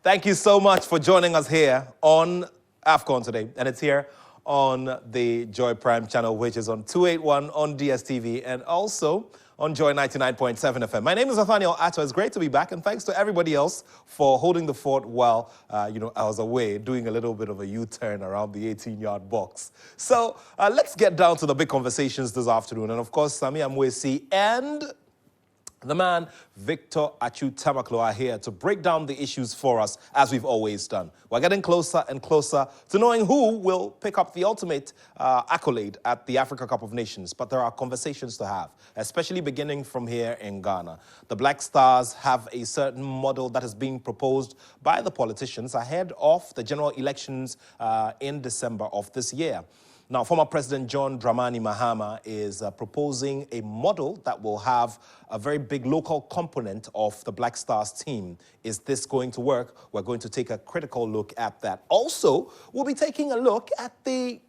Thank you so much for joining us here on AFCON Today. And it's here on the Joy Prime channel, which is on 281 on DSTV and also on Joy 99.7 FM. My name is Nathaniel Attoh. It's great to be back, and thanks to everybody else for holding the fort while, I was away doing a little bit of a U-turn around the 18-yard box. So let's get down to the big conversations this afternoon. And of course, Sami Amwesi and the man, Victor Achu-Tamaklo, are here to break down the issues for us, as we've always done. We're getting closer and closer to knowing who will pick up the ultimate accolade at the Africa Cup of Nations. But there are conversations to have, especially beginning from here in Ghana. The Black Stars have a certain model that is being proposed by the politicians ahead of the general elections in December of this year. Now, former President John Dramani Mahama is proposing a model that will have a very big local component of the Black Stars team. Is this going to work? We're going to take a critical look at that. Also, we'll be taking a look at the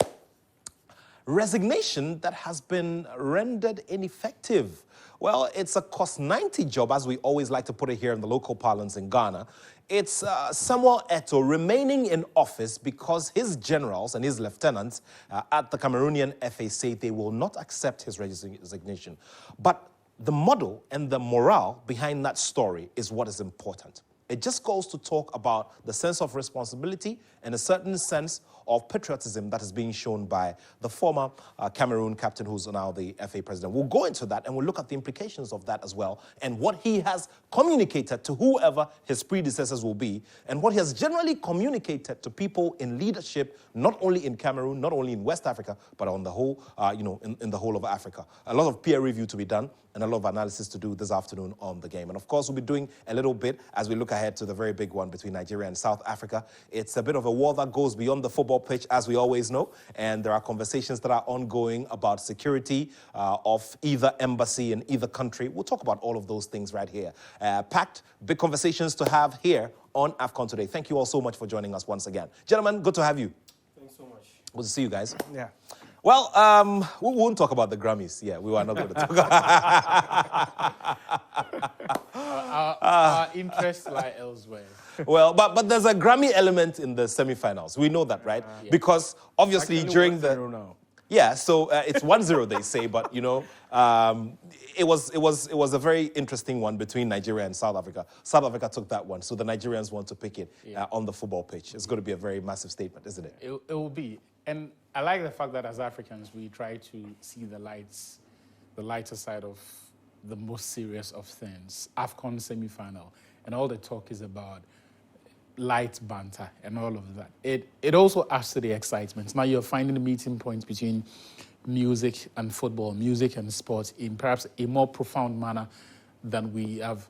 resignation that has been rendered ineffective. Well, it's a cost-90 job, as we always like to put it here in the local parlance in Ghana. It's Nathaniel Attoh remaining in office because his generals and his lieutenants at the Cameroonian FA say they will not accept his resignation. But the model and the morale behind that story is what is important. It just goes to talk about the sense of responsibility and a certain sense of patriotism that is being shown by the former Cameroon captain, who's now the FA president. We'll go into that and we'll look at the implications of that as well and what he has communicated to whoever his predecessors will be and what he has generally communicated to people in leadership, not only in Cameroon, not only in West Africa, but on the whole, in the whole of Africa. A lot of peer review to be done and a lot of analysis to do this afternoon on the game. And of course, we'll be doing a little bit as we look ahead to the very big one between Nigeria and South Africa. It's a bit of a war that goes beyond the football pitch, as we always know. And there are conversations that are ongoing about security of either embassy in either country. We'll talk about all of those things right here. Packed big conversations to have here on AFCON Today. Thank you all so much for joining us once again. Gentlemen, good to have you. Thanks so much. Good to see you guys. Yeah. Well, we won't talk about the Grammys. Yeah, we were not going to talk about Our interests lie elsewhere. Well, but there's a Grammy element in the semifinals. We know that, right? Yeah. Because obviously actually during the... now. Yeah, so it's 1-0 they say, but it was a very interesting one between Nigeria and South Africa. South Africa took that one, so the Nigerians want to pick it on the football pitch. It's going to be a very massive statement, isn't it? It will be. And I like the fact that as Africans, we try to see the lighter side of the most serious of things. AFCON semi-final, and all the talk is about light banter and all of that. It also adds to the excitement. Now you're finding the meeting points between music and football, music and sports in perhaps a more profound manner than we have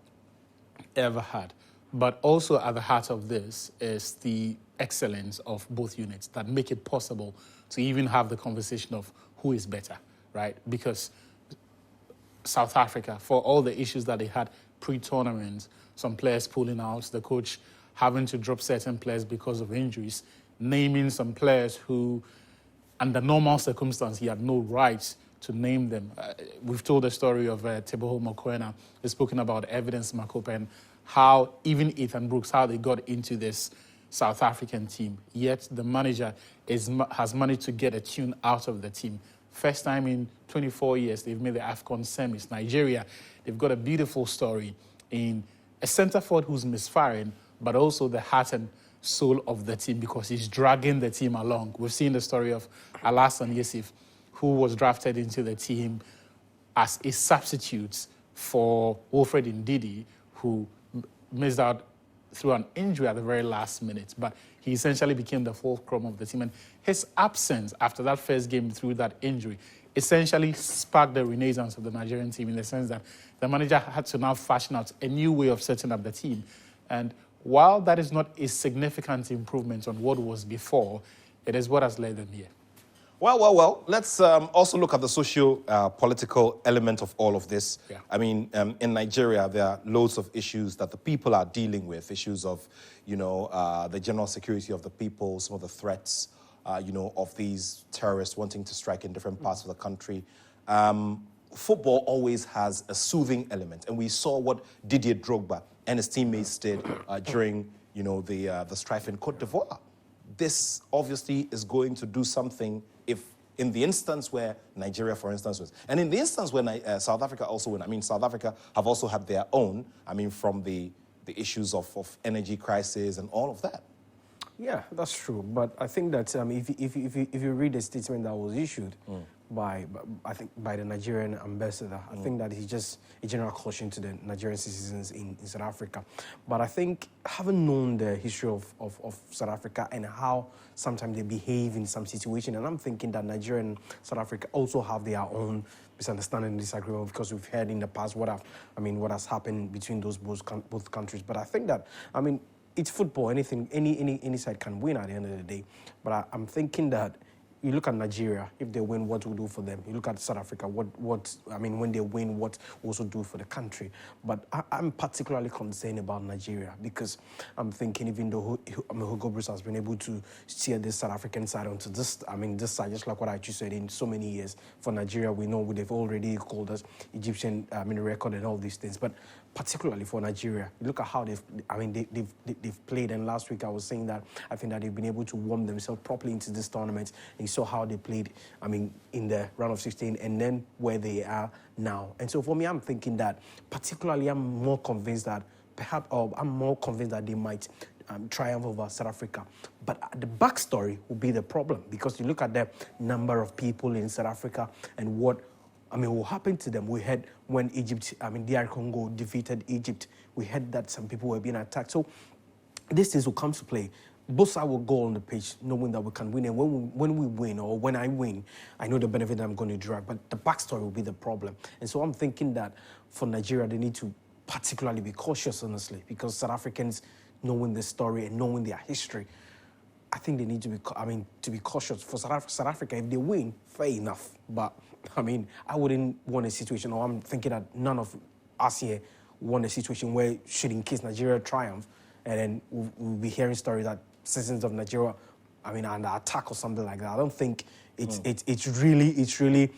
ever had. But also at the heart of this is the excellence of both units that make it possible to even have the conversation of who is better, right? Because South Africa, for all the issues that they had pre-tournament, some players pulling out, the coach having to drop certain players because of injuries, naming some players who, under normal circumstances, he had no right to name them. We've told the story of Teboho Mokoena. We've spoken about Evidence Makope and how even Ethan Brooks, how they got into this South African team. Yet the manager has managed to get a tune out of the team. First time in 24 years, they've made the AFCON semis. Nigeria, they've got a beautiful story in a centre forward who's misfiring, but also the heart and soul of the team because he's dragging the team along. We've seen the story of Alassane Yusuf, who was drafted into the team as a substitute for Wilfred Ndidi, who missed out through an injury at the very last minute, but he essentially became the fulcrum of the team. And his absence after that first game through that injury essentially sparked the renaissance of the Nigerian team in the sense that the manager had to now fashion out a new way of setting up the team. And while that is not a significant improvement on what was before, it is what has led them here. Well, let's also look at the socio-political element of all of this. Yeah. I mean, in Nigeria, there are loads of issues that the people are dealing with, issues of, the general security of the people, some of the threats, of these terrorists wanting to strike in different parts of the country. Football always has a soothing element, and we saw what Didier Drogba and his teammates did during the strife in Cote d'Ivoire. This obviously is going to do something if in the instance where Nigeria, for instance, was. And in the instance where South Africa also win, I mean, South Africa have also had their own, I mean, from the issues of energy crisis and all of that. Yeah, that's true. But I think that if you read the statement that was issued by the Nigerian ambassador, I think that he's just a general caution to the Nigerian citizens in South Africa. But I think having known the history of South Africa and how sometimes they behave in some situation, and I'm thinking that Nigeria and South Africa also have their own misunderstanding and disagreement, because we've heard in the past what has happened between those both countries. But I think that, it's football. Any side can win at the end of the day. But I'm thinking that you look at Nigeria, if they win, what will do for them? You look at South Africa, when they win, what also do for the country? But I'm particularly concerned about Nigeria, because I'm thinking, even though Hugo Bruce has been able to steer this South African side onto this side, just like what I just said, in so many years. For Nigeria, we know they've already called us Egyptian record and all these things. But particularly for Nigeria, look at how they've played. And last week I was saying that I think that they've been able to warm themselves properly into this tournament. And you saw how they played, in the round of 16, and then where they are now. And so for me, I'm thinking that particularly I'm more convinced that they might triumph over South Africa. But the backstory will be the problem, because you look at the number of people in South Africa and what happened to them. We had when DR Congo defeated Egypt, we heard that some people were being attacked. So these things will come to play. Both sides will go on the pitch knowing that we can win. And when we win, or when I win, I know the benefit I'm going to derive. But the backstory will be the problem. And so I'm thinking that for Nigeria, they need to particularly be cautious, honestly, because South Africans, knowing the story and knowing their history, I think they need to be cautious. For South Africa, if they win, fair enough. But, I wouldn't want a situation, or I'm thinking that none of us here want a situation where, should in case Nigeria triumph, and then we'll be hearing stories that citizens of Nigeria, under attack or something like that. I don't think it's really,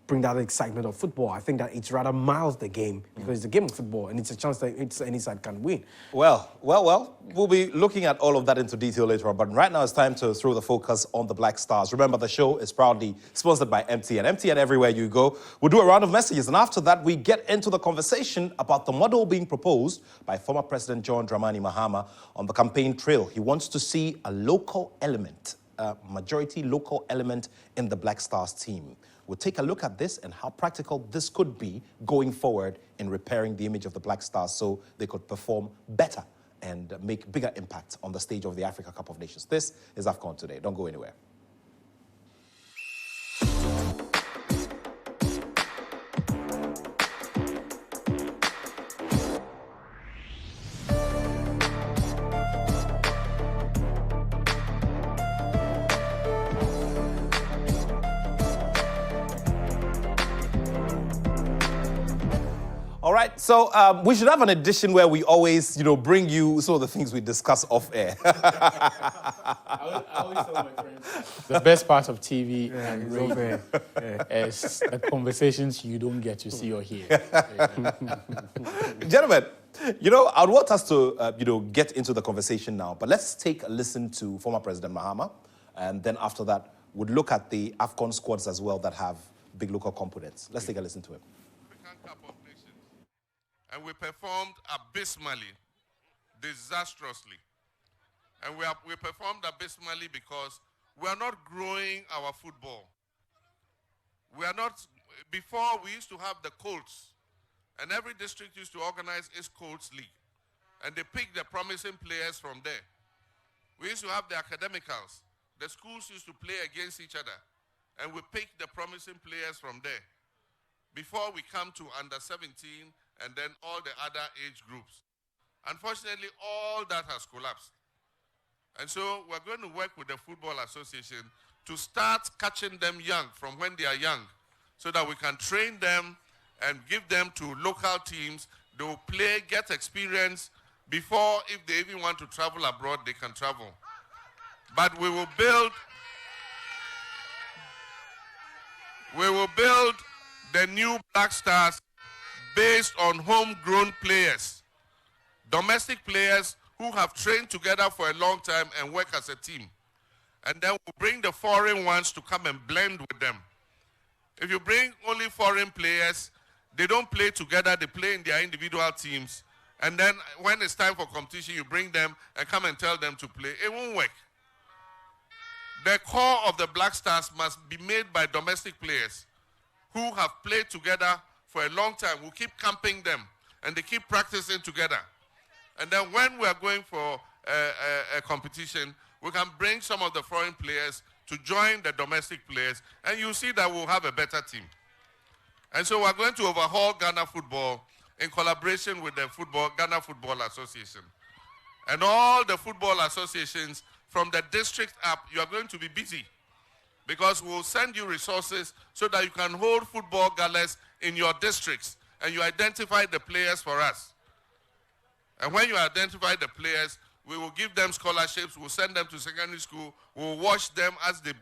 bring that excitement of football. I think that it's rather miles the game, because it's a game of football, and it's a chance that any side can win. Well, we'll be looking at all of that into detail later on, but right now it's time to throw the focus on the Black Stars. Remember, the show is proudly sponsored by MTN. MTN, everywhere you go. We'll do a round of messages, and after that, we get into the conversation about the model being proposed by former President John Dramani Mahama on the campaign trail. He wants to see a local element, a majority local element in the Black Stars team. We'll take a look at this and how practical this could be going forward in repairing the image of the Black Stars so they could perform better and make bigger impact on the stage of the Africa Cup of Nations. This is AFCON Today. Don't go anywhere. All right, so we should have an edition where we always, bring you some of the things we discuss off air. I always tell my friends, the best part of TV and radio is the conversations you don't get to see or hear. Gentlemen, I'd want us to, get into the conversation now, but let's take a listen to former President Mahama, and then after that, we'll look at the AFCON squads as well that have big local components. Let's take a listen to him. And we performed abysmally, disastrously. And we performed abysmally because we are not growing our football. We are not, before we used to have the Colts, and every district used to organize its Colts League. And they picked the promising players from there. We used to have the academicals. The schools used to play against each other. And we picked the promising players from there. Before we come to under 17, and then all the other age groups. Unfortunately, all that has collapsed. And so we're going to work with the Football Association to start catching them young from when they are young, so that we can train them and give them to local teams. They will play, get experience before, if they even want to travel abroad, they can travel. But we will build the new Black Stars based on homegrown players. Domestic players who have trained together for a long time and work as a team. And then we'll bring the foreign ones to come and blend with them. If you bring only foreign players, they don't play together, they play in their individual teams. And then when it's time for competition, you bring them and come and tell them to play. It won't work. The core of the Black Stars must be made by domestic players who have played together for a long time. We'll keep camping them, and they keep practicing together. And then when we are going for a competition, we can bring some of the foreign players to join the domestic players, and you'll see that we'll have a better team. And so we're going to overhaul Ghana football in collaboration with the Ghana Football Association. And all the football associations from the district up, you are going to be busy because we'll send you resources so that you can hold football galas in your districts and you identify the players for us. And when you identify the players, we will give them scholarships, we'll send them to secondary school, we'll watch them as they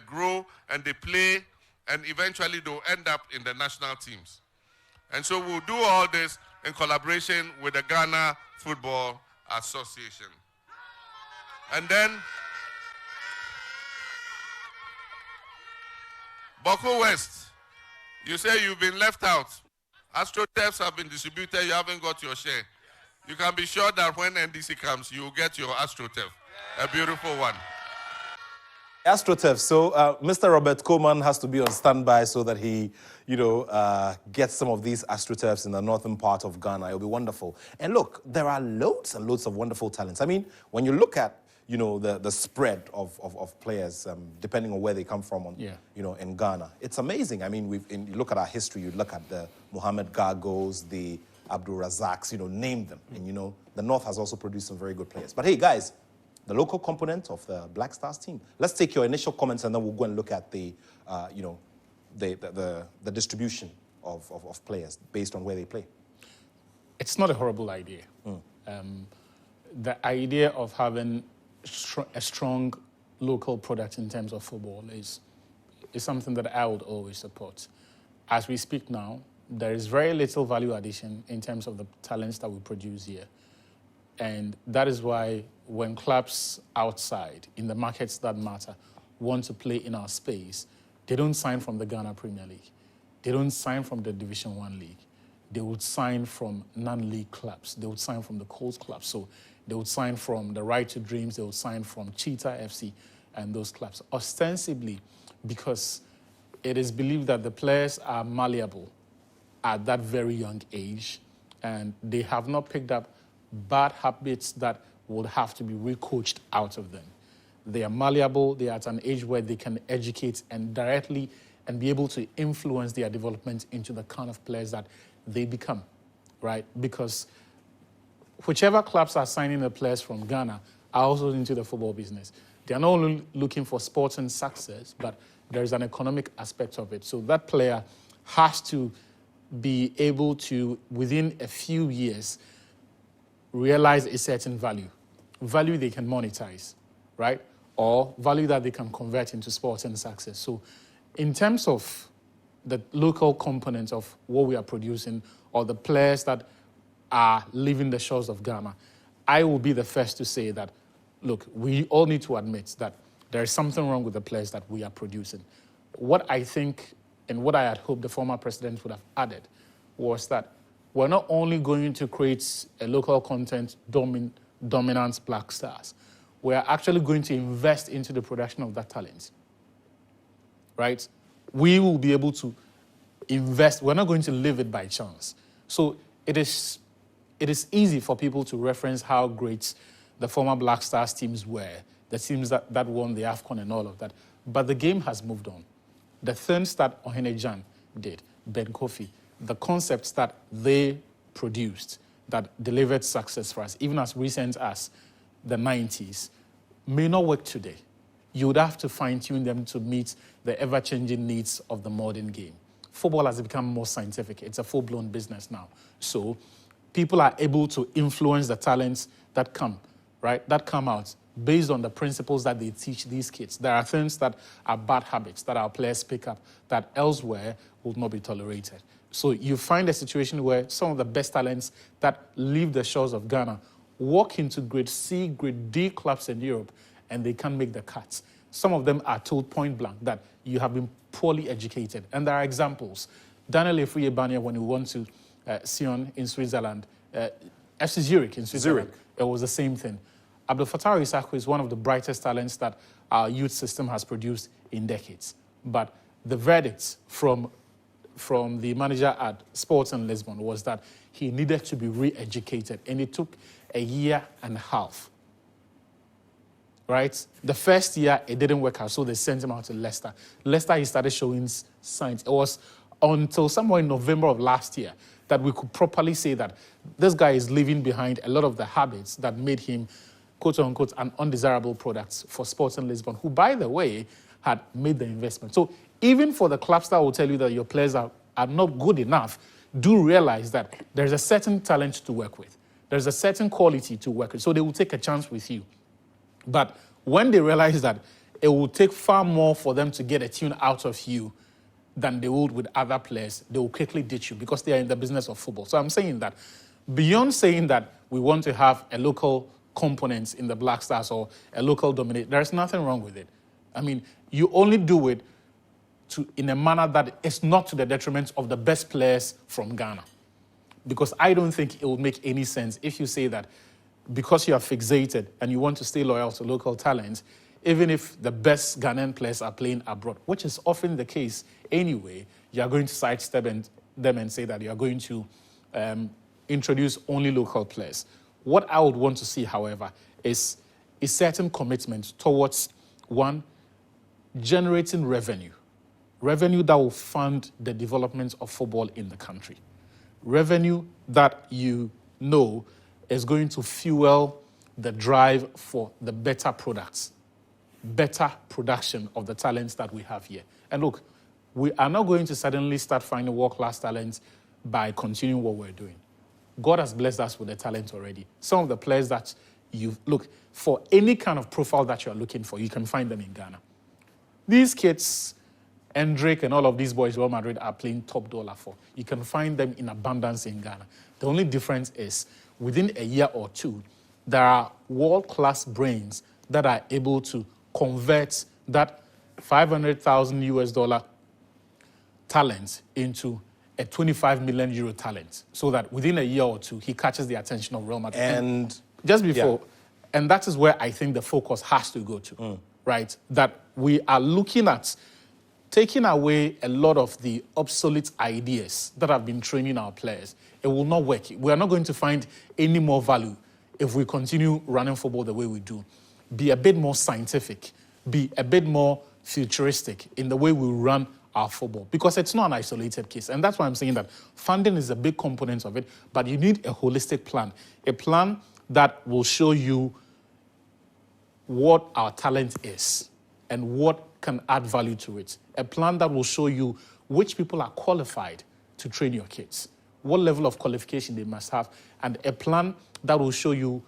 grow and they play, and eventually they'll end up in the national teams. And so we'll do all this in collaboration with the Ghana Football Association. And then, Boko West, you say you've been left out. AstroTurfs have been distributed, you haven't got your share. You can be sure that when NDC comes, you will get your AstroTurf, a beautiful one. AstroTurf. So Mr. Robert Coleman has to be on standby so that he, gets some of these AstroTurfs in the northern part of Ghana. It'll be wonderful. And look, there are loads and loads of wonderful talents. I mean, when you look at, the spread of players, depending on where they come from, in Ghana, it's amazing. I mean, you look at our history, you look at the Mohamed Gargos, the Abdul Razaks, name them. And, the North has also produced some very good players. But hey, guys, the local component of the Black Stars team. Let's take your initial comments and then we'll go and look at the distribution of players based on where they play. It's not a horrible idea. The idea of having a strong local product in terms of football is something that I would always support. As we speak now, there is very little value addition in terms of the talents that we produce here. And that is why when clubs outside, in the markets that matter, want to play in our space, they don't sign from the Ghana Premier League. They don't sign from the Division 1 League. They would sign from non-league clubs. They would sign from the Coast clubs. So they would sign from the Right to Dreams. They would sign from Cheetah FC and those clubs, ostensibly because it is believed that the players are malleable at that very young age, and they have not picked up bad habits that would have to be recoached out of them. They are malleable, they are at an age where they can educate and directly and be able to influence their development into the kind of players that they become, right? Because whichever clubs are signing the players from Ghana are also into the football business. They are not only looking for sporting success, but there is an economic aspect of it. So that player has to be able to, within a few years, realize a certain value they can monetize, right? Or value that they can convert into sporting success. So in terms of the local component of what we are producing or the players that are leaving the shores of Ghana, I will be the first to say that, look, we all need to admit that there is something wrong with the players that we are producing. What I think and what I had hoped the former president would have added was that we're not only going to create a local content dominant Black Stars, we are actually going to invest into the production of that talent, right? We will be able to invest. We're not going to live it by chance. So it is easy for people to reference how great the former Black Stars teams were, the teams that won the AFCON and all of that. But the game has moved on. The things that Ohenejan did, Ben Kofi, the concepts that they produced that delivered success for us, even as recent as the 90s, may not work today. You would have to fine-tune them to meet the ever-changing needs of the modern game. Football has become more scientific. It's a full-blown business now. So people are able to influence the talents that come, right? That come out based on the principles that they teach these kids. There are things that are bad habits that our players pick up that elsewhere will not be tolerated. So you find a situation where some of the best talents that leave the shores of Ghana walk into grade C, grade D clubs in Europe, and they can't make the cuts. Some of them are told point blank that you have been poorly educated. And there are examples. Daniel Efuyebanya, when he went to Sion in Switzerland, FC Zurich in Switzerland, it was the same thing. Abdel Fattah Issakou is one of the brightest talents that our youth system has produced in decades. But the verdict from the manager at Sporting Lisbon was that he needed to be re-educated, and it took a year and a half. Right? The first year, it didn't work out, so they sent him out to Leicester. Leicester, he started showing signs. It was until somewhere in November of last year that we could properly say that this guy is leaving behind a lot of the habits that made him, quote-unquote, an undesirable product for Sporting Lisbon, who, by the way, had made the investment. So even for the clubs that will tell you that your players are not good enough, do realize that there's a certain talent to work with. There's a certain quality to work with. So they will take a chance with you. But when they realize that it will take far more for them to get a tune out of you than they would with other players, they will quickly ditch you because they are in the business of football. So I'm saying that beyond saying that we want to have a local component in the Black Stars or a local dominate, there's nothing wrong with it. I mean, you only do it in a manner that is not to the detriment of the best players from Ghana. Because I don't think it will make any sense if you say that because you are fixated and you want to stay loyal to local talent, even if the best Ghanaian players are playing abroad, which is often the case anyway, you are going to sidestep them and say that you are going to introduce only local players. What I would want to see, however, is a certain commitment towards, one, generating revenue that will fund the development of football in the country. Revenue that you know is going to fuel the drive for the better products, better production of the talents that we have here. And look, we are not going to suddenly start finding world-class talents by continuing what we're doing. God has blessed us with the talent already. Some of the players that look, for any kind of profile that you're looking for, you can find them in Ghana. These kids, Endrick and all of these boys Real Madrid are playing top dollar for. You can find them in abundance in Ghana. The only difference is within a year or two, there are world-class brains that are able to convert that $500,000 talent into a 25 million euro talent, so that within a year or two, he catches the attention of Real Madrid. And just before, and that is where I think the focus has to go to, right? That we are looking at taking away a lot of the obsolete ideas that have been training our players. It will not work. We are not going to find any more value if we continue running football the way we do. Be a bit more scientific, be a bit more futuristic in the way we run our football, because it's not an isolated case. And that's why I'm saying that funding is a big component of it, but you need a holistic plan, a plan that will show you what our talent is and what can add value to it. A plan that will show you which people are qualified to train your kids, what level of qualification they must have, and a plan that will show you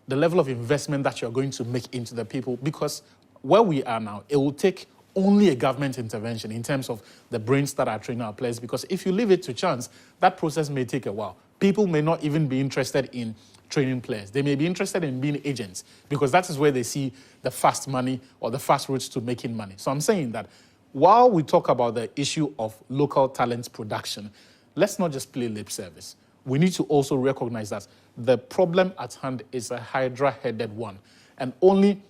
the level of investment that you're going to make into the people, because where we are now, it will take only a government intervention in terms of the brains that are training our players, because if you leave it to chance, that process may take a while. People may not even be interested in training players. They may be interested in being agents, because that is where they see the fast money or the fast routes to making money. So I'm saying that while we talk about the issue of local talent production, let's not just play lip service. We need to also recognize that the problem at hand is a hydra-headed one, and only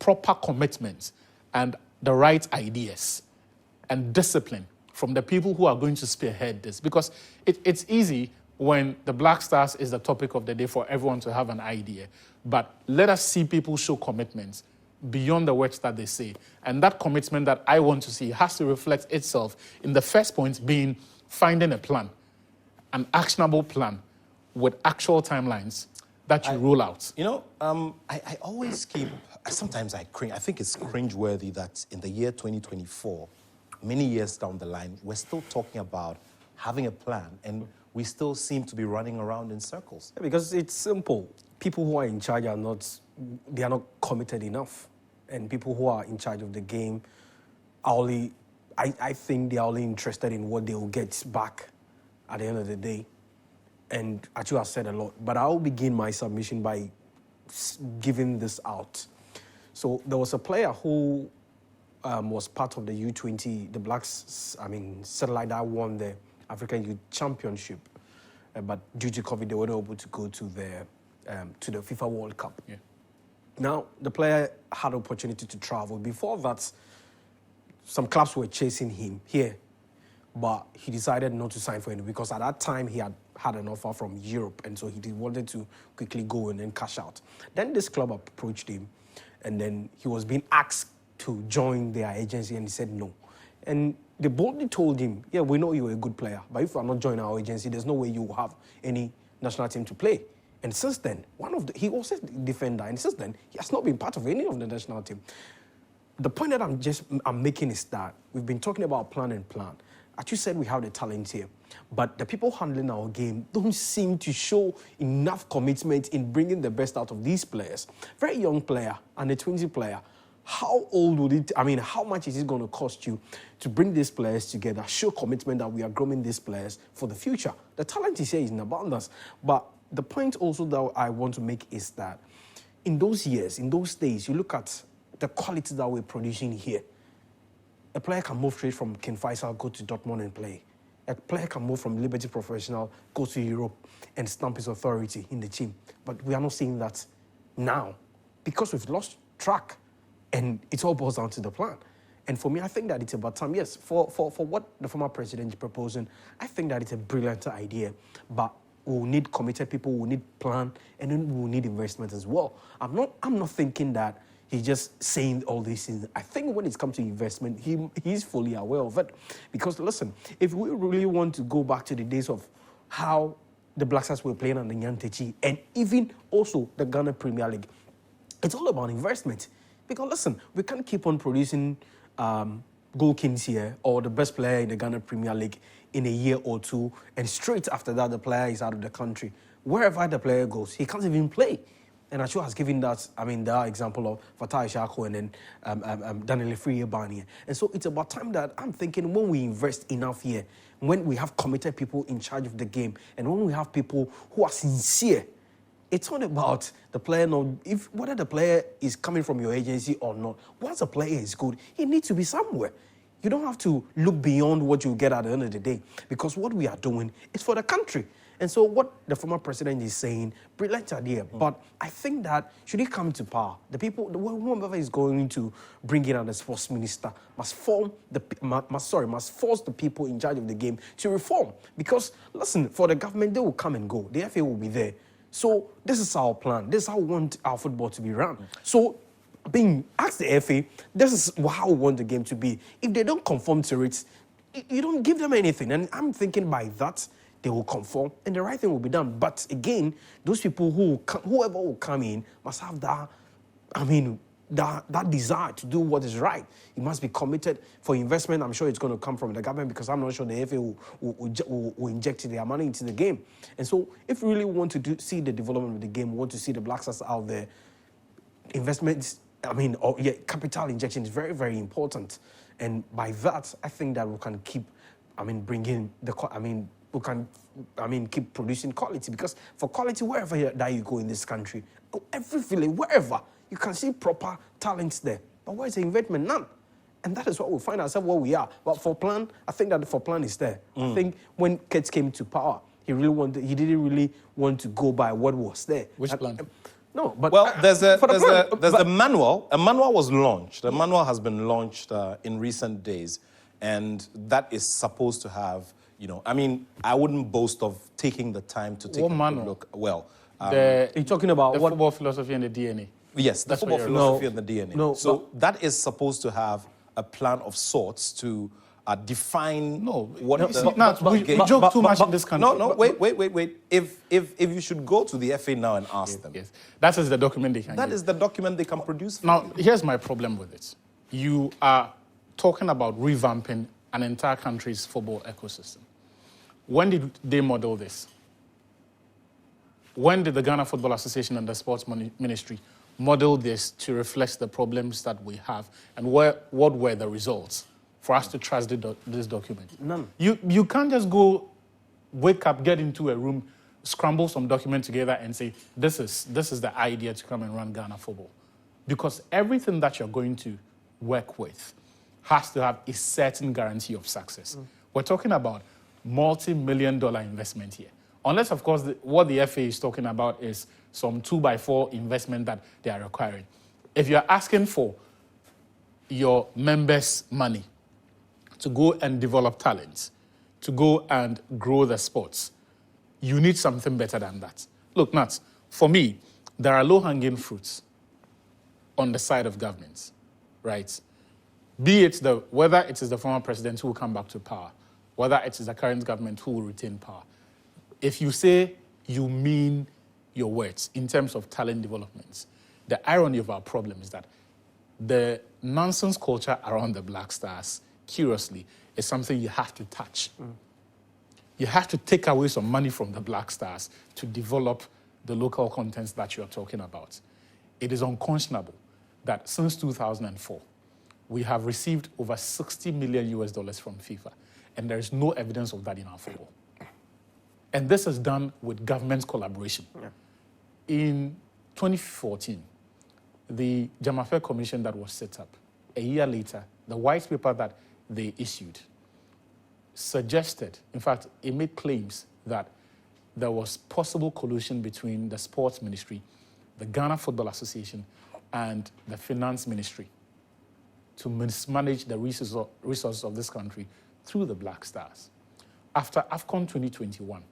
proper commitment and the right ideas and discipline from the people who are going to spearhead this. Because it's easy when the Black Stars is the topic of the day for everyone to have an idea. But let us see people show commitment beyond the words that they say. And that commitment that I want to see has to reflect itself in the first point being finding a plan, an actionable plan with actual timelines that you roll out. You know, I always keep, sometimes I cringe. I think it's cringeworthy that in the year 2024, many years down the line, we're still talking about having a plan, and we still seem to be running around in circles. Because it's simple. People who are in charge are not committed enough. And people who are in charge of the game are only, I think they are only interested in what they will get back at the end of the day. and Attoh has said a lot, but I'll begin my submission by giving this out. So there was a player who was part of the U20, the Blacks, satellite that won the African Youth Championship, but due to COVID, they weren't able to go to the FIFA World Cup. Yeah. Now, the player had the opportunity to travel. Before that, some clubs were chasing him here, but he decided not to sign for him because at that time he had an offer from Europe, and so he wanted to quickly go and then cash out. Then this club approached him, and then he was being asked to join their agency, and he said no. And they boldly told him, yeah, we know you're a good player, but if you are not joining our agency, there's no way you will have any national team to play. And since then, he was a defender, and since then, he has not been part of any of the national team. The point that I'm making is that we've been talking about plan and plan. As you said, we have the talent here, but the people handling our game don't seem to show enough commitment in bringing the best out of these players. Very young player and a 20 player. How old would it, how much is it going to cost you to bring these players together, show commitment that we are growing these players for the future? The talent is here is in abundance, but the point also that I want to make is that in those years, in those days, you look at the quality that we're producing here. A player can move straight from King Faisal, go to Dortmund and play. A player can move from Liberty Professional, go to Europe and stamp his authority in the team. But we are not seeing that now because we've lost track, and it all boils down to the plan. And for me, I think that it's about time. Yes, for what the former president is proposing, I think that it's a brilliant idea, but we'll need committed people, we'll need plan, and then we'll need investment as well. I'm not thinking that he's just saying all these things. I think when it comes to investment, he's fully aware of it. Because listen, if we really want to go back to the days of how the Black Stars were playing under Nyantechi, and even also the Ghana Premier League, it's all about investment. Because listen, we can't keep on producing goal kings here or the best player in the Ghana Premier League in a year or two, and straight after that, the player is out of the country. Wherever the player goes, he can't even play. And Attoh has given that, the example of Fatai Shako and then Daniel Free-Ebani. And so it's about time that I'm thinking when we invest enough here, when we have committed people in charge of the game, and when we have people who are sincere, it's not about the player, whether the player is coming from your agency or not. Once a player is good, he needs to be somewhere. You don't have to look beyond what you get at the end of the day, because what we are doing is for the country. And so what the former president is saying, brilliant idea. But I think that should he come to power, the people, whoever is going to bring in as the sports minister must force the people in charge of the game to reform. Because listen, for the government, they will come and go. The FA will be there. So this is our plan. This is how we want our football to be run. So being asked the FA, this is how we want the game to be. If they don't conform to it, you don't give them anything. And I'm thinking by that, they will conform and the right thing will be done. But again, those people whoever will come in must have that, that desire to do what is right. It must be committed for investment. I'm sure it's going to come from the government, because I'm not sure the FA will inject their money into the game. And so if we really want to see the development of the game, we want to see the Black Stars out there, investments, capital injection is very, very important. And by that, I think that we can keep, keep producing quality, because for quality, wherever you go in this country, every village, wherever, you can see proper talents there. But where's the investment? None. And that is what we find ourselves where we are. But for plan, I think that the for plan is there. I think when Kets came to power, he didn't really want to go by what was there. Which plan? No, but there's a manual. A manual was launched. A manual has been launched in recent days, and that is supposed to have, I wouldn't boast of taking the time to take a good look. Well, you're talking about the football philosophy and the DNA. Yes, the football philosophy and the DNA. So that is supposed to have a plan of sorts to define what we joke too much in this country. No, wait. If you should go to the FA now and ask them. Yes, that is the document they can That is the document they can produce. Now, here's my problem with it. You are talking about revamping an entire country's football ecosystem. When did they model this? When did the Ghana Football Association and the Sports Ministry model this to reflect the problems that we have, and what were the results for us to trust this document? None. You can't just go, wake up, get into a room, scramble some document together and say, this is the idea to come and run Ghana football. Because everything that you're going to work with has to have a certain guarantee of success. We're talking about multi-million-dollar investment here. Unless, of course, what the FA is talking about is some 2x4 investment that they are requiring. If you're asking for your members' money to go and develop talents, to go and grow the sports, you need something better than that. Look, Nats, for me, there are low-hanging fruits on the side of governments, right? Be it whether it is the former president who will come back to power, whether it is the current government who will retain power. If you say you mean your words in terms of talent development, the irony of our problem is that the nonsense culture around the Black Stars, curiously, is something you have to touch. You have to take away some money from the Black Stars to develop the local contents that you're talking about. It is unconscionable that since 2004, we have received over $60 million from FIFA, and there is no evidence of that in our football. And this is done with government collaboration. In 2014, the Jamafe Commission that was set up, a year later, the white paper that they issued suggested, in fact, it made claims that there was possible collusion between the Sports Ministry, the Ghana Football Association, and the Finance Ministry to mismanage the resources of this country through the Black Stars. After AFCON 2021,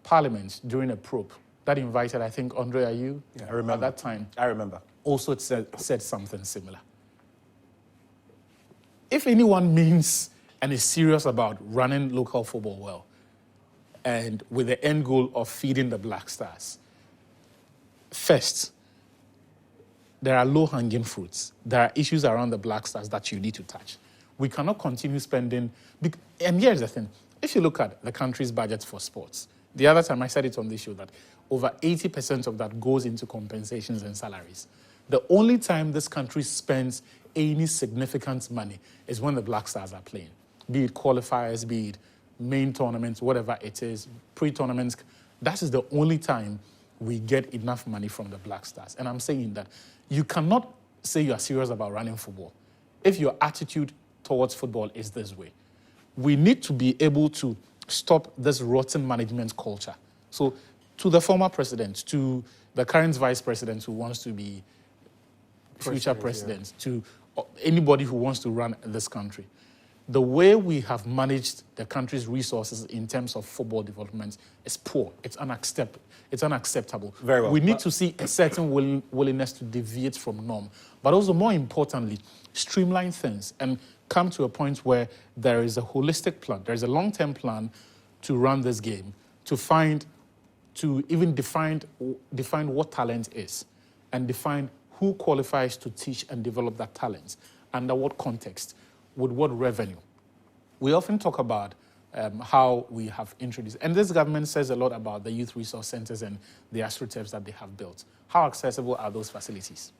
Parliament, during a probe that invited, I think, Andre, are you? Yeah, I remember. At that time. I remember. Also said something similar. If anyone means and is serious about running local football well, and with the end goal of feeding the Black Stars, first, there are low-hanging fruits. There are issues around the Black Stars that you need to touch. We cannot continue spending... And here's the thing. If you look at the country's budget for sports, the other time I said it on this show that over 80% of that goes into compensations and salaries. The only time this country spends any significant money is when the Black Stars are playing, be it qualifiers, be it main tournaments, whatever it is, pre-tournaments. That is the only time we get enough money from the Black Stars. And I'm saying that you cannot say you are serious about running football if your attitude towards football is this way. We need to be able to stop this rotten management culture. So to the former president, to the current vice president who wants to be future president, to anybody who wants to run this country, the way we have managed the country's resources in terms of football development is poor. It's unacceptable. Very well. We need to see a certain willingness to deviate from norm, but also more importantly, streamline things and come to a point where there is a holistic plan, there is a long-term plan to run this game, to even define what talent is, and define who qualifies to teach and develop that talent, under what context, with what revenue. We often talk about how we have introduced, and this government says a lot about the youth resource centers and the AstroTurfs that they have built. How accessible are those facilities?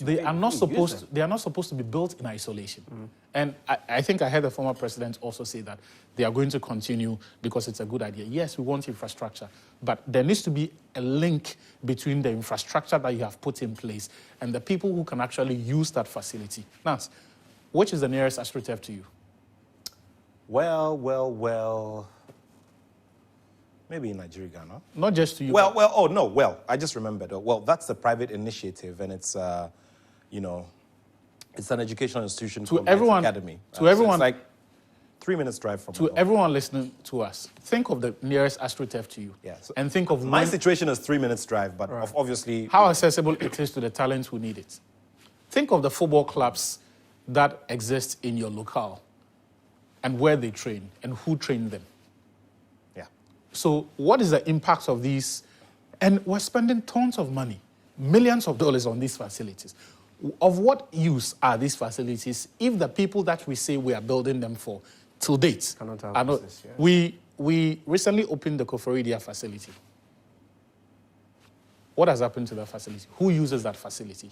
They are not supposed to be built in isolation. And I think I heard the former president also say that they are going to continue because it's a good idea. Yes, we want infrastructure, but there needs to be a link between the infrastructure that you have put in place and the people who can actually use that facility. Now, which is the nearest AstroTurf to you? Well. Maybe in Nigeria, Ghana. Not just to you. I just remembered. Well, that's a private initiative, and it's, it's an educational institution to everyone, academy. To everyone, it's like 3 minutes drive from. To everyone listening to us, think of the nearest AstroTurf to you. Yeah, so and think of my situation is 3 minutes drive, but obviously how accessible it is to the talents who need it. Think of the football clubs that exist in your locale, and where they train and who trained them. So what is the impact of these? And we're spending tons of money, millions of dollars on these facilities. Of what use are these facilities if the people that we say we are building them for, till date, cannot have are not? access, yeah. recently opened the CoteD'voire facility. What has happened to that facility? Who uses that facility?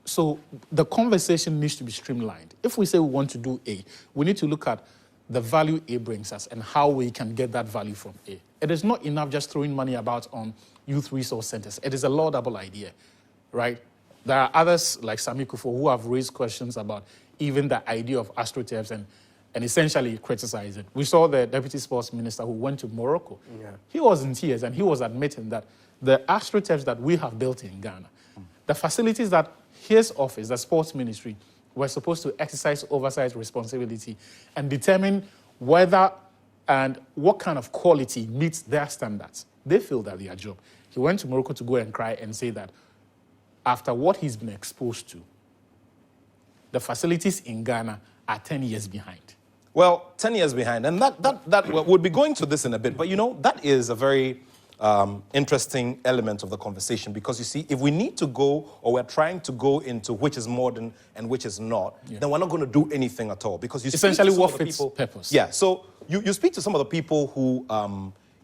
So the conversation needs to be streamlined. If we say we want to do A, we need to look at the value A brings us and how we can get that value from A. It is not enough just throwing money about on youth resource centers. It is a laudable idea, right? There are others like Sami Kufo who have raised questions about even the idea of AstroTurfs and essentially criticize it. We saw the Deputy Sports Minister who went to Morocco. Yeah. He was in tears and he was admitting that the AstroTurfs that we have built in Ghana, the facilities that his office, the Sports Ministry, were supposed to exercise oversight responsibility and determine whether and what kind of quality meets their standards. They failed at their job. He went to Morocco to go and cry and say that after what he's been exposed to, the facilities in Ghana are 10 years behind. Well, 10 years behind. And that we'll be going to this in a bit. But, that is a very interesting element of the conversation because, you see, if we need to go or we're trying to go into which is modern and which is not, then we're not going to do anything at all because you essentially what fits purpose. Yeah, so you speak to some of the people who,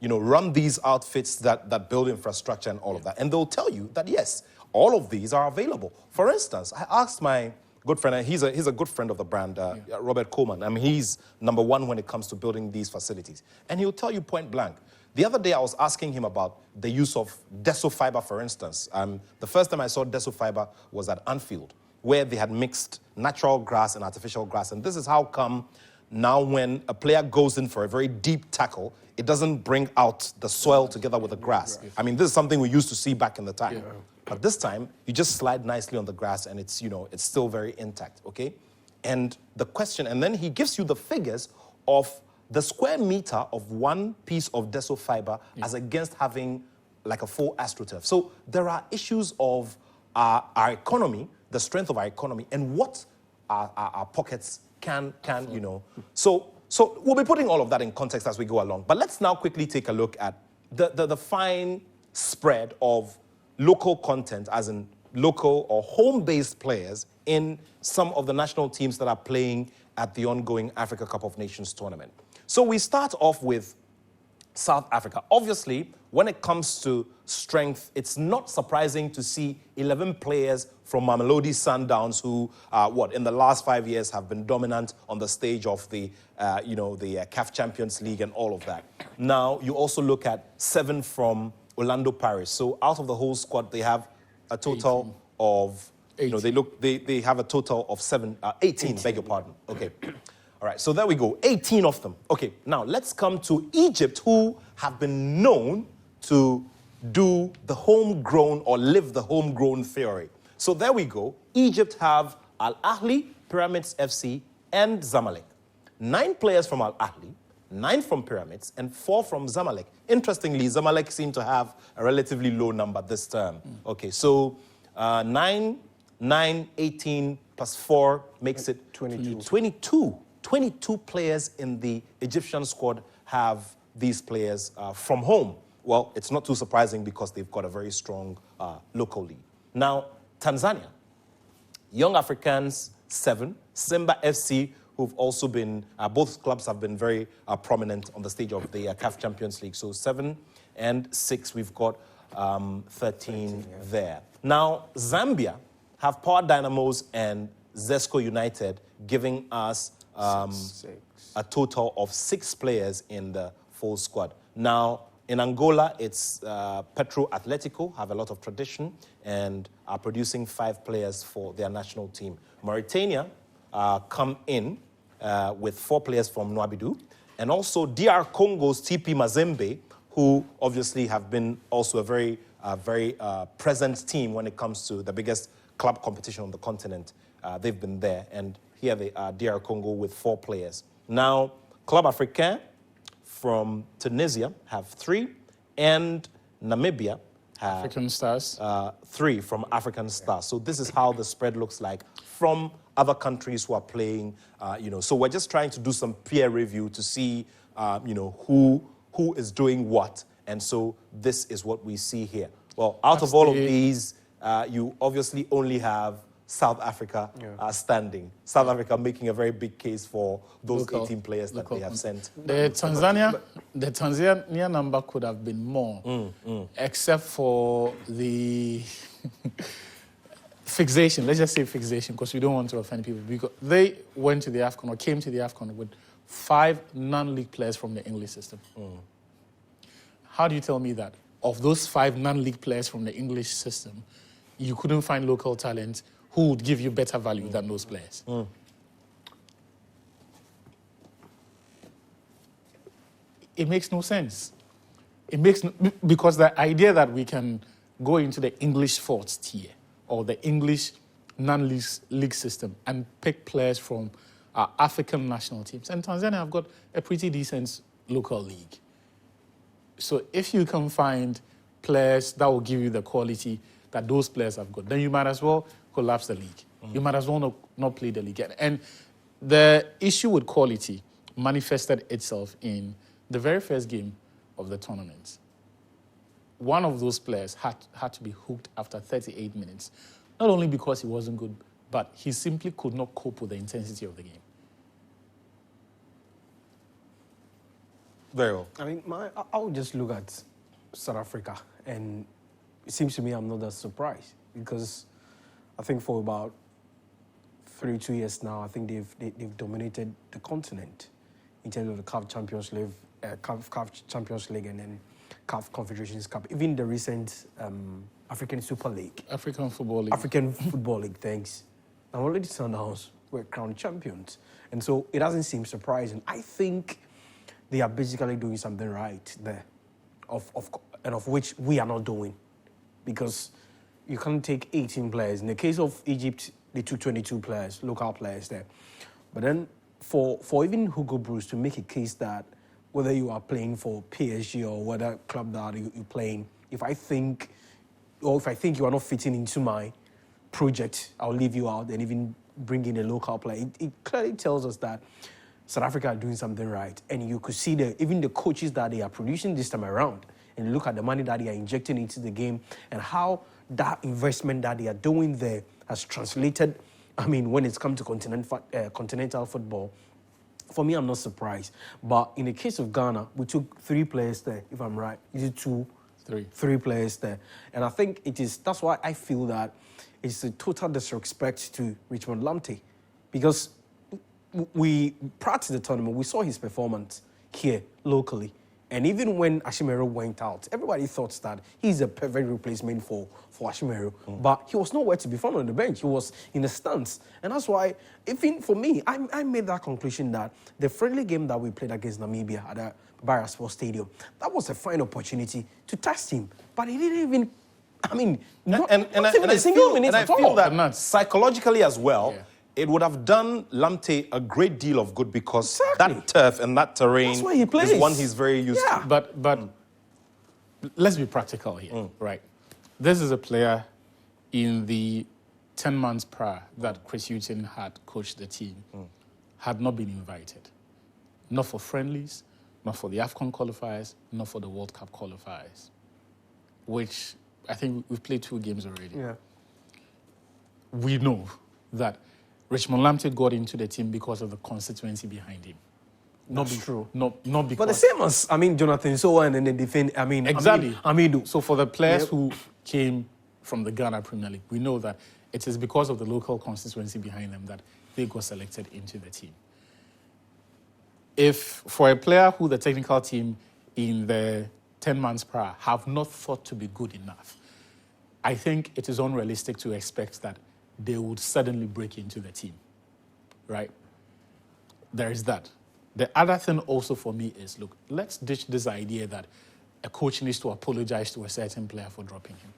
run these outfits that build infrastructure and all of that, and they'll tell you that, yes, all of these are available. For instance, I asked my good friend, and he's a good friend of the brand, Robert Coleman. I mean, he's number one when it comes to building these facilities. And he'll tell you point blank. The other day, I was asking him about the use of Deso fiber, for instance. The first time I saw Deso fiber was at Anfield, where they had mixed natural grass and artificial grass. And this is how come now when a player goes in for a very deep tackle, it doesn't bring out the soil together with the grass. I mean, this is something we used to see back in the time. Yeah. But this time, you just slide nicely on the grass and it's, it's still very intact, okay? And the question, and then he gives you the figures of the square meter of one piece of Deso fiber as against having like a full AstroTurf. So there are issues of our economy, the strength of our economy, and what our pockets can. So we'll be putting all of that in context as we go along. But let's now quickly take a look at the fine spread of local content, as in local or home-based players in some of the national teams that are playing at the ongoing Africa Cup of Nations tournament. So we start off with South Africa. Obviously, when it comes to strength, it's not surprising to see 11 players from Mamelodi Sundowns who, in the last 5 years have been dominant on the stage of the CAF Champions League and all of that. Now, you also look at 7 from Orlando Pirates. So out of the whole squad, they have a total of, they have a total of 18, beg your pardon. Okay. All right, so there we go, 18 of them. Okay, now let's come to Egypt, who have been known to do the homegrown or live the homegrown theory. So there we go. Egypt have Al Ahly, Pyramids FC, and Zamalek. 9 players from Al Ahly, 9 from Pyramids, and 4 from Zamalek. Interestingly, Zamalek seem to have a relatively low number this term. Okay, so 9, 18 plus 4 makes it 22. 22 players in the Egyptian squad have these players from home. Well, it's not too surprising because they've got a very strong local league. Now, Tanzania, Young Africans, 7, Simba FC, who've also been, both clubs have been very prominent on the stage of the CAF Champions League. So 7 and 6, we've got 13 there. Now, Zambia have Power Dynamos and Zesco United, giving us a total of 6 players in the full squad. Now, in Angola, it's Petro Atletico, have a lot of tradition, and are producing 5 players for their national team. Mauritania come in with 4 players from Nouadhibou, and also DR Congo's TP Mazembe, who obviously have been also a very present team when it comes to the biggest club competition on the continent. They've been there, and here they are, DR Congo with 4 players. Now, Club Africain from Tunisia have 3, and Namibia have African Stars. 3 from African Stars. So this is how the spread looks like from other countries who are playing, So we're just trying to do some peer review to see, who is doing what. And so this is what we see here. Well, out of all of these, you obviously only have South Africa standing. South Africa making a very big case for those 18 players that they have sent. The Tanzania number could have been more, except for the fixation. Let's just say fixation, because we don't want to offend people. Because they went to the AFCON or came to the AFCON with 5 non-league players from the English system. How do you tell me that of those 5 non-league players from the English system, you couldn't find local talent who would give you better value than those players? It makes no sense. Because the idea that we can go into the English fourth tier or the English non-league system and pick players from our African national teams. And Tanzania have got a pretty decent local league. So if you can find players that will give you the quality that those players have got, then you might as well collapse the league. You might as well not play the league. And the issue with quality manifested itself in the very first game of the tournament. One of those players had to be hooked after 38 minutes, not only because he wasn't good, but he simply could not cope with the intensity of the game. Very well. I mean, I would just look at South Africa, and it seems to me I'm not that surprised because I think for about 2 years now, I think they've dominated the continent in terms of the CAF Champions League, CAF Champions League, and then CAF Confederations Cup. Even the recent African Super League, African Football League. African Football League. Thanks. And already Sundowns were crowned champions, and so it doesn't seem surprising. I think they are basically doing something right there, of which we are not doing, because you can't take 18 players. In the case of Egypt, they took 22 players, local players there. But then for even Hugo Bruce to make a case that whether you are playing for PSG or whether club that you're playing, if I think you are not fitting into my project, I'll leave you out and even bring in a local player. It clearly tells us that South Africa are doing something right. And you could see even the coaches that they are producing this time around, and look at the money that they are injecting into the game and how that investment that they are doing there has translated, I mean, when it's come to continental football. For me, I'm not surprised. But in the case of Ghana, we took 3 players there, if I'm right. Is it 2? 3. 3 players there. And I think that's why I feel that it's a total disrespect to Richmond Lamptey. Because prior to the tournament, we saw his performance here locally. And even when Ashimero went out, everybody thought that he's a perfect replacement for Ashimero. But he was nowhere to be found on the bench. He was in the stands. And that's why, even for me, I made that conclusion that the friendly game that we played against Namibia at the Barra Sports Stadium, that was a fine opportunity to test him. But he didn't even, I mean, not even a single minute at all. And I feel that psychologically as well, it would have done Lamptey a great deal of good because that turf and that terrain is one he's very used to. But let's be practical here, right? This is a player in the 10 months prior that Chris Hughton had coached the team, had not been invited. Not for friendlies, not for the AFCON qualifiers, not for the World Cup qualifiers, which I think we've played 2 games already. Yeah. We know that Richmond Lamptey got into the team because of the constituency behind him. That's true. Not because. But the same as, Jonathan Sowa and then they defend, Exactly. Amidou. So for the players who came from the Ghana Premier League, we know that it is because of the local constituency behind them that they got selected into the team. If for a player who the technical team in the 10 months prior have not thought to be good enough, I think it is unrealistic to expect that they would suddenly break into the team, right? There is that. The other thing also for me is, look, let's ditch this idea that a coach needs to apologize to a certain player for dropping him.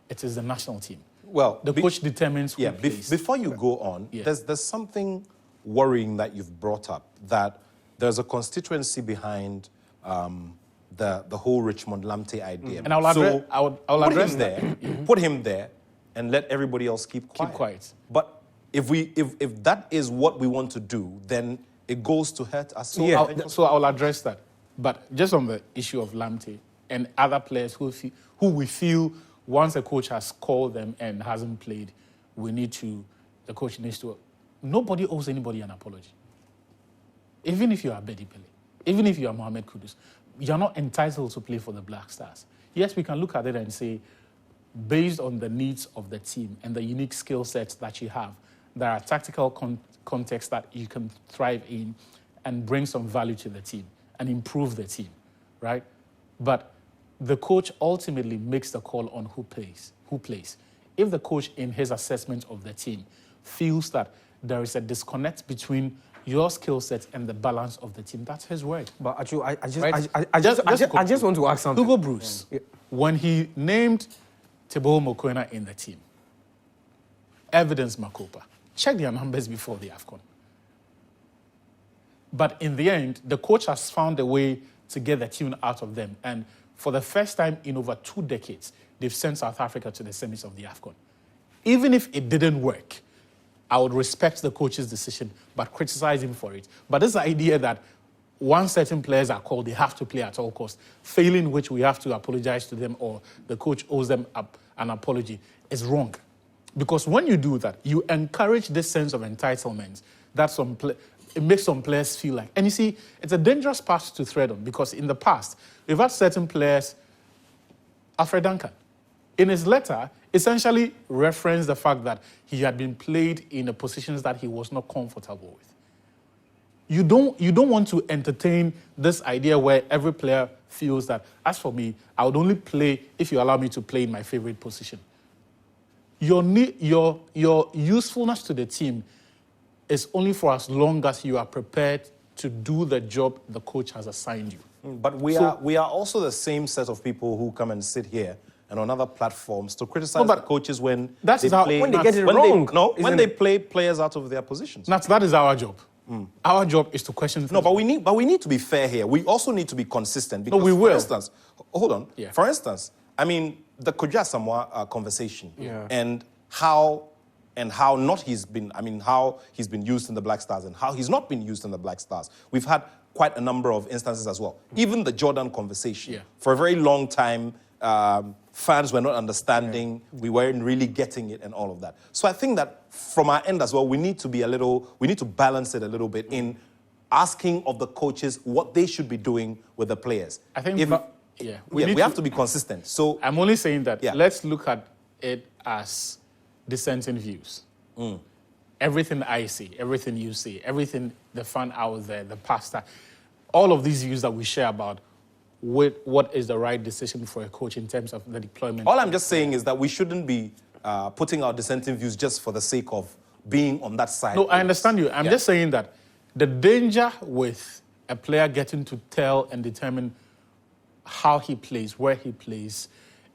It is the national team. Well, the coach determines who plays. Before you go on, there's something worrying that you've brought up, that there's a constituency behind the whole Richmond Lamptey idea. And I'll address that. Put him there and let everybody else keep quiet. Keep quiet. But if that is what we want to do, then it goes to hurt us. So I'll address that. But just on the issue of Lamptey and other players who we feel once a coach has called them and hasn't played, the coach needs to. Nobody owes anybody an apology. Even if you are Bedi Pele, even if you are Mohamed Kudus, you're not entitled to play for the Black Stars. Yes, we can look at it and say, based on the needs of the team and the unique skill sets that you have, there are tactical contexts that you can thrive in, and bring some value to the team and improve the team, right? But the coach ultimately makes the call on who plays. If the coach, in his assessment of the team, feels that there is a disconnect between your skill set and the balance of the team, that's his word. But actually, Right? I just want to ask something. Hugo Bruce, when he named Teboho Mokoena in the team, evidence Makopa, check their numbers before the AFCON. But in the end, the coach has found a way to get the tune out of them. And for the first time in over 2 decades, they've sent South Africa to the semis of the AFCON. Even if it didn't work, I would respect the coach's decision, but criticize him for it. But this idea that once certain players are called, they have to play at all costs, failing which we have to apologize to them or the coach owes them an apology, is wrong. Because when you do that, you encourage this sense of entitlement that it makes some players feel like. And you see, it's a dangerous path to tread on because in the past, we've had certain players, Alfred Duncan, in his letter, essentially referenced the fact that he had been played in the positions that he was not comfortable with. You don't want to entertain this idea where every player feels that, as for me, I would only play if you allow me to play in my favorite position. Your usefulness to the team is only for as long as you are prepared to do the job the coach has assigned you. But we are also the same set of people who come and sit here and on other platforms to criticize the coaches when they get it wrong. When they play players out of their positions. That is our job. Our job is to question. No, but we need to be fair here. We also need to be consistent. Because, no, we will. For instance, hold on. Yeah. For instance, I mean the Kodja Samoa conversation and how he's been used in the Black Stars and how he's not been used in the Black Stars. We've had quite a number of instances as well. Even the Jordan conversation. Yeah. For a very long time, fans were not understanding. We weren't really getting it and all of that. So I think that from our end as well, we need to balance it a little bit in asking of the coaches what they should be doing with the players. I think we have to be consistent. So I'm only saying that let's look at it as dissenting views. Everything I see, everything you see, everything the fan out there, the pastor, all of these views that we share about what is the right decision for a coach in terms of the deployment. All I'm just saying is that we shouldn't be putting our dissenting views just for the sake of being on that side. No, I understand you. I'm just saying that the danger with a player getting to tell and determine how he plays, where he plays,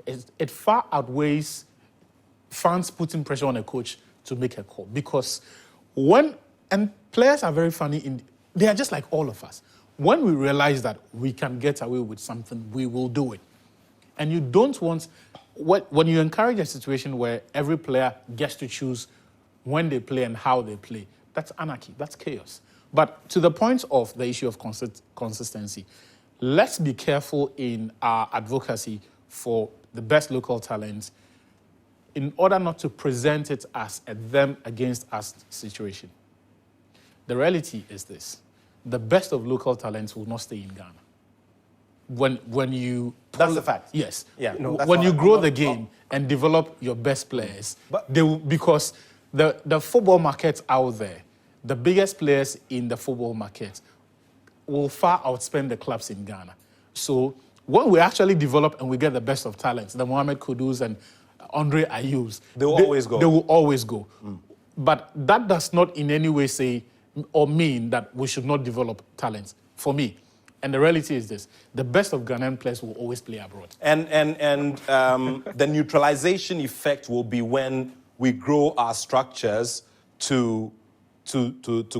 it far outweighs fans putting pressure on a coach to make a call. Because and players are very funny, they are just like all of us. When we realize that we can get away with something, we will do it. And you don't want, when you encourage a situation where every player gets to choose when they play and how they play, that's anarchy, that's chaos. But to the point of the issue of consistency, let's be careful in our advocacy for the best local talents in order not to present it as a them against us situation. The reality is this. The best of local talents will not stay in Ghana. When you... That's the fact. Yes. Yeah. When you grow the game and develop your best players, because the football market out there, the biggest players in the football market will far outspend the clubs in Ghana. So when we actually develop and we get the best of talents, the Mohamed Kudus and Andre Ayubs, they will always go. They will always go. But that does not in any way say or mean that we should not develop talents, for me. And the reality is this: the best of Ghanaian players will always play abroad. And the neutralization effect will be when we grow our structures to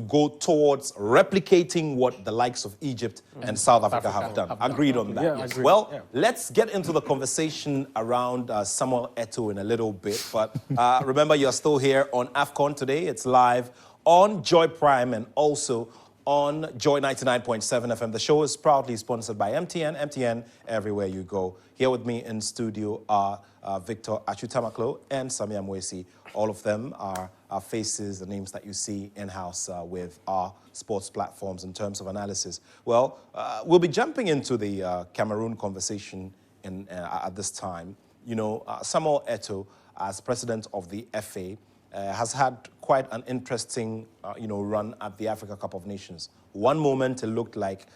go towards replicating what the likes of Egypt and South Africa have done. Agreed on that. Yeah, agreed. Well, let's get into the conversation around Samuel Attoh in a little bit. But remember, you're still here on AFCON Today. It's live on Joy Prime and also on Joy 99.7 FM. The show is proudly sponsored by MTN. MTN, everywhere you go. Here with me in studio are Victor Achutamaklo and Samia Mwesi. All of them are faces, the names that you see in-house with our sports platforms in terms of analysis. Well, we'll be jumping into the Cameroon conversation at this time. You know, Samuel Attoh, as president of the FA, has had quite an interesting, run at the Africa Cup of Nations. One moment it looked like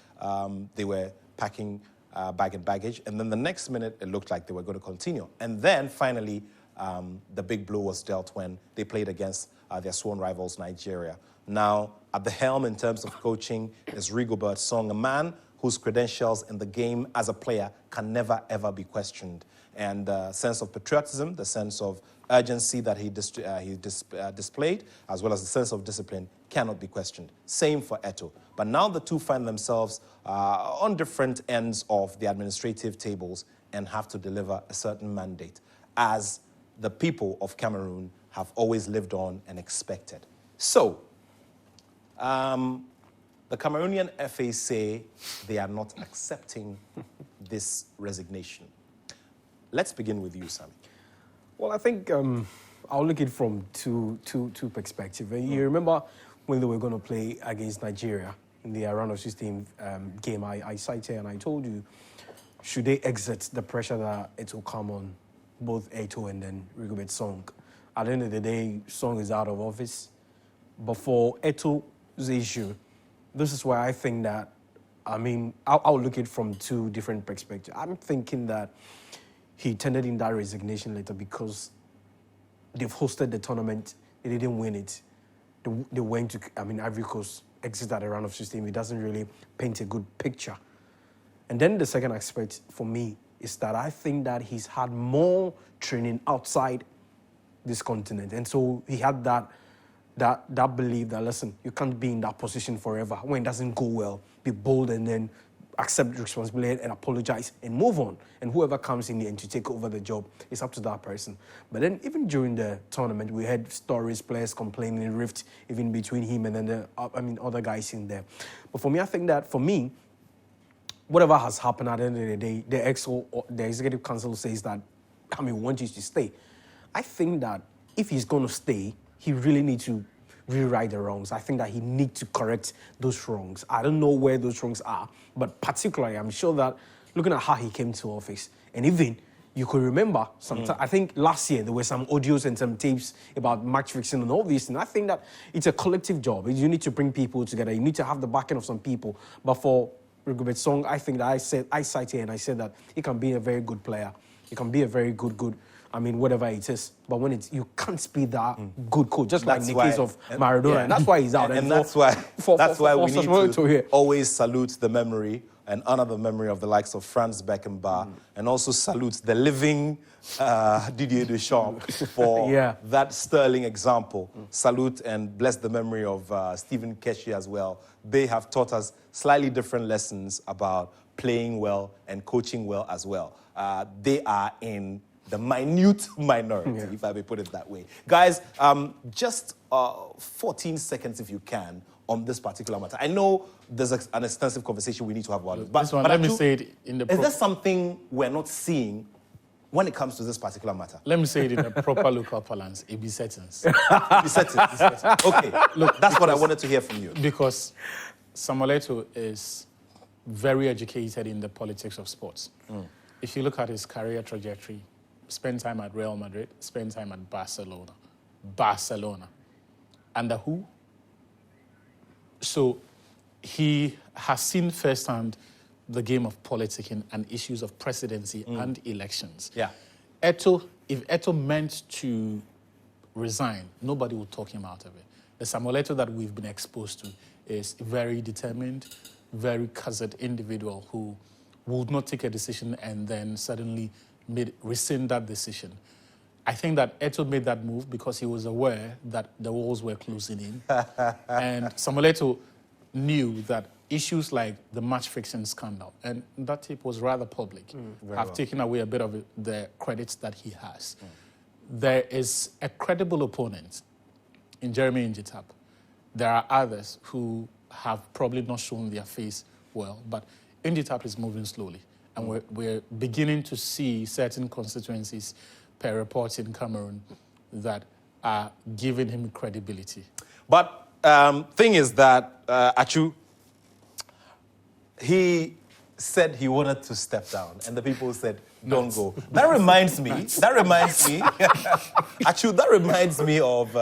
they were packing bag and baggage, and then the next minute it looked like they were going to continue. And then finally, the big blow was dealt when they played against their sworn rivals, Nigeria. Now, at the helm in terms of coaching is Rigobert Song, a man whose credentials in the game as a player can never, ever be questioned. And the sense of patriotism, the sense of urgency that he displayed, as well as the sense of discipline, cannot be questioned. Same for Attoh. But now the two find themselves on different ends of the administrative tables and have to deliver a certain mandate, as the people of Cameroon have always lived on and expected. So, the Cameroonian FA say they are not accepting this resignation. Let's begin with you, Sammy. Well, I think I'll look at it from two perspectives. You remember when they were going to play against Nigeria in the round of 16 game, I cited and I told you, should they exit the pressure that it will come on both Attoh and then Rigobert Song. At the end of the day, Song is out of office. But for Attoh's issue, this is why I think that, I'll look at it from two different perspectives. I'm thinking that he tendered in that resignation letter because they've hosted the tournament, they didn't win it. They went to, Ivory Coast, exited at the round of 16. It doesn't really paint a good picture. And then the second aspect for me is that I think that he's had more training outside this continent. And so he had that belief that, listen, you can't be in that position forever. When it doesn't go well, be bold and then accept the responsibility and apologize and move on. And whoever comes in and to take over the job, it's up to that person. But then even during the tournament, we had stories, players complaining, rift even between him and then the other guys in there. But for me, I think that whatever has happened at the end of the day, the executive council says that, we want you to stay. I think that if he's going to stay, he really needs to rewrite the wrongs. I think that he needs to correct those wrongs. I don't know where those wrongs are, but particularly, I'm sure that looking at how he came to office, and even you could remember sometimes, I think last year there were some audios and some tapes about match fixing and all these things. I think that it's a collective job. You need to bring people together. You need to have the backing of some people. But for Rigobert Song, I think that I cited and I said that he can be a very good player. He can be a very good, whatever it is. But when you can't be that good coach, just like in the case of Maradona. Yeah. And that's why he's out. And that's why we need to always salute the memory and honor the memory of the likes of Franz Beckenbauer, and also salute the living Didier Deschamps for that sterling example. Salute and bless the memory of Stephen Keshi as well. They have taught us slightly different lessons about playing well and coaching well as well. They are in the minute minority, if I may put it that way. Guys, just 14 seconds, if you can, on this particular matter. I know there's an extensive conversation we need to have about it. But let me say it in the... Is there something we're not seeing when it comes to this particular matter? Let me say it in a proper local parlance. It be settings. Okay, look, that's what I wanted to hear from you. Because Samuel Attoh is very educated in the politics of sports. If you look at his career trajectory, spent time at Real Madrid, spent time at Barcelona. Under who? So he has seen firsthand the game of politicking and issues of presidency and elections. Yeah. If Attoh meant to resign, nobody would talk him out of it. The Samuel Attoh that we've been exposed to is a very determined, very cuzzered individual who would not take a decision and then suddenly rescind that decision. I think that Attoh made that move because he was aware that the walls were closing in. And Samuel Attoh knew that issues like the match fixing scandal, and that tape was rather public, have taken away a bit of the credits that he has. There is a credible opponent in Jeremy Njitap. There are others who have probably not shown their face well, but Njitap is moving slowly. And we're beginning to see certain constituencies per reports in Cameroon that are giving him credibility. But thing is that Achu, he said he wanted to step down, and the people said, Don't go. That reminds me, actually, that reminds me of,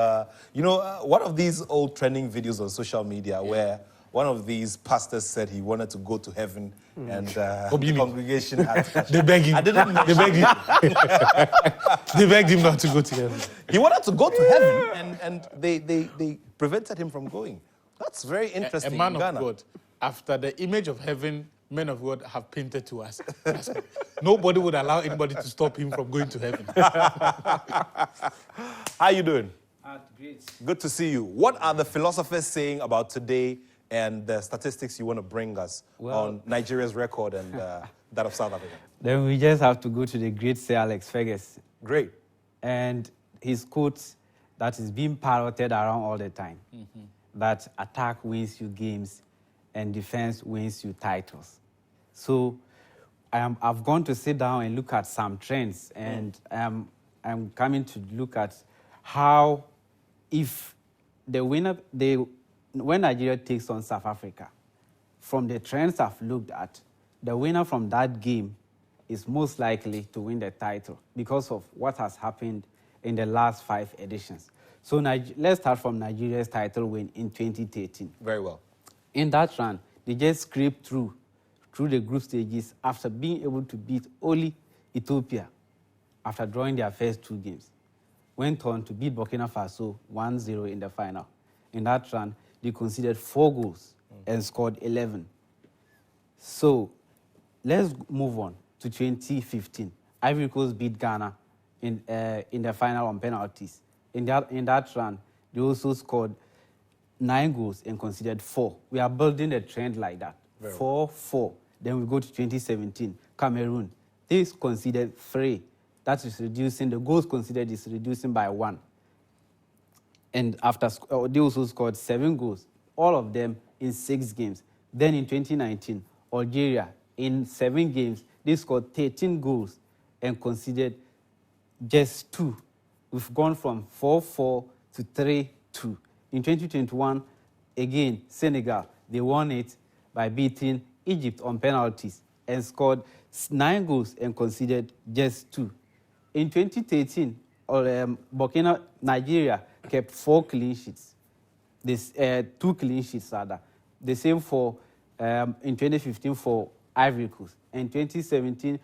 one of these old trending videos on social media where one of these pastors said he wanted to go to heaven and the congregation had... They begged him. I didn't mention They begged him not to go to heaven. He wanted to go to heaven and they prevented him from going. That's very interesting. A man in of Ghana. God, after the image of heaven, men of God have painted to us. Nobody would allow anybody to stop him from going to heaven. How you doing? Great. Good to see you. What are the philosophers saying about today and the statistics you want to bring us on Nigeria's record and that of South Africa? Then we just have to go to the great Sir Alex Ferguson. Great. And his quote that is being parroted around all the time, that attack wins you games and defense wins you titles. So I've gone to sit down and look at some trends, and I'm coming to look at how if the winner, when Nigeria takes on South Africa, from the trends I've looked at, the winner from that game is most likely to win the title because of what has happened in the last 5 editions. So let's start from Nigeria's title win in 2013. Very well. In that run, they just scraped through the group stages after being able to beat only Ethiopia after drawing their first 2 games. Went on to beat Burkina Faso 1-0 in the final. In that run, they conceded 4 goals and scored 11. So let's move on to 2015. Ivory Coast beat Ghana in the final on penalties. In that run, they also scored 9 goals and conceded 4. We are building a trend like that. 4-4. Then we go to 2017, Cameroon. They conceded 3. That is reducing, the goals conceded is reducing by 1. And after they also scored 7 goals, all of them in 6 games. Then in 2019, Algeria, in 7 games, they scored 13 goals and conceded just 2. We've gone from 4-4 to 3-2. In 2021, again, Senegal, they won it by beating Egypt on penalties and scored 9 goals and conceded just 2. In 2013, Nigeria kept 4 clean sheets. 2 clean sheets, rather. The same for in 2015 for Ivory Coast. In 2017,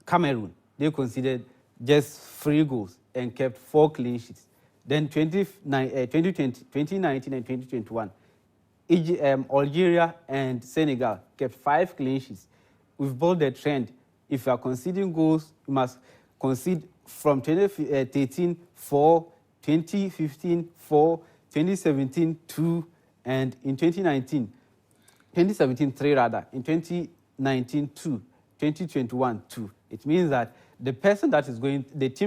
Cameroon, they conceded just 3 goals and kept 4 clean sheets. Then 2019 and 2021, Algeria and Senegal kept 5 clean sheets. We've built a trend. If you are conceding goals, you must concede from 2013, 4, 2015, 4, 2017, 2, and in 2017, 3 rather, in 2019, 2, 2021, 2. It means that the team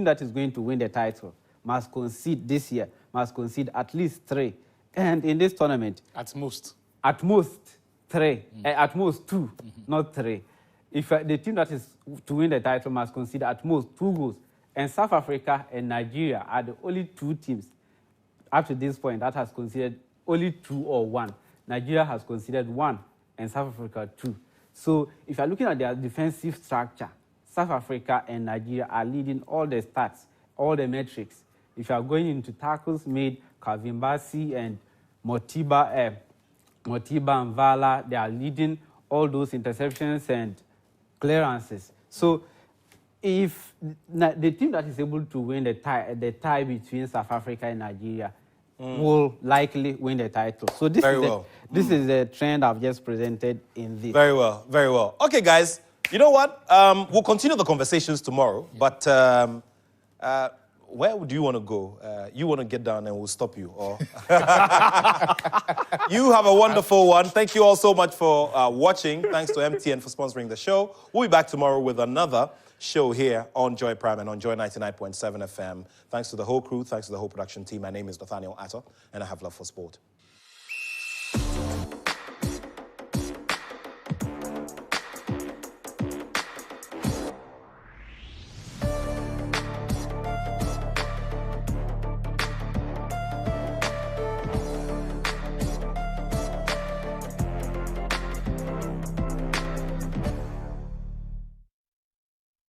that is going to win the title must concede this year, must concede at least 3. And in this tournament, At most 3, at most 2, not 3. If the team that is to win the title must concede at most 2 goals, and South Africa and Nigeria are the only 2 teams up to this point that has conceded only 2 or 1. Nigeria has conceded 1 and South Africa 2. So if you're looking at their defensive structure, South Africa and Nigeria are leading all the stats, all the metrics. If you are going into tackles made, Calvin Bassey and Motiba and Vala, they are leading all those interceptions and clearances. So if the team that is able to win the tie between South Africa and Nigeria will likely win the title. So this is the trend I've just presented in this. Very well, very well. Okay, guys, you know what? We'll continue the conversations tomorrow, but where do you want to go? You want to get down and we'll stop you, or you have a wonderful one. Thank you all so much for watching. Thanks to MTN for sponsoring the show. We'll be back tomorrow with another show here on Joy Prime and on Joy 99.7 FM. Thanks to the whole crew. Thanks to the whole production team. My name is Nathaniel Attoh, and I have love for sport.